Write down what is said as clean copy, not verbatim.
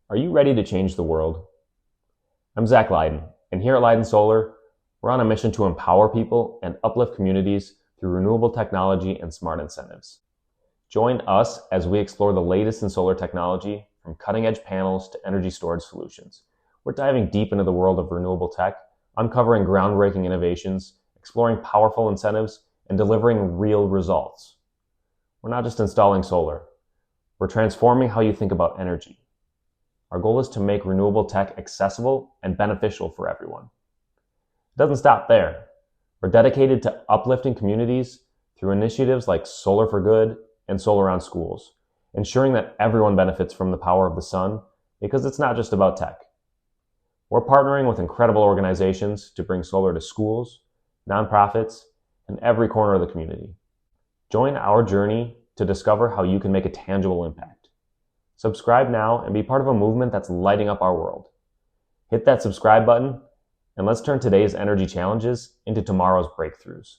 Are you ready to change the world? I'm Zach Lydon, and here at Lydon Solar, we're on a mission to empower people and uplift communities through renewable technology and smart incentives. Join us as we explore the latest in solar technology, from cutting-edge panels to energy storage solutions. We're diving deep into the world of renewable tech, uncovering groundbreaking innovations, exploring powerful incentives, and delivering real results. We're not just installing solar, we're transforming how you think about energy. Our goal is to make renewable tech accessible and beneficial for everyone. It doesn't stop there. We're dedicated to uplifting communities through initiatives like Solar for Good and Solar on Schools, ensuring that everyone benefits from the power of the sun, because it's not just about tech. We're partnering with incredible organizations to bring solar to schools, nonprofits, and every corner of the community. Join our journey to discover how you can make a tangible impact. Subscribe now and be part of a movement that's lighting up our world. Hit that subscribe button, and let's turn today's energy challenges into tomorrow's breakthroughs.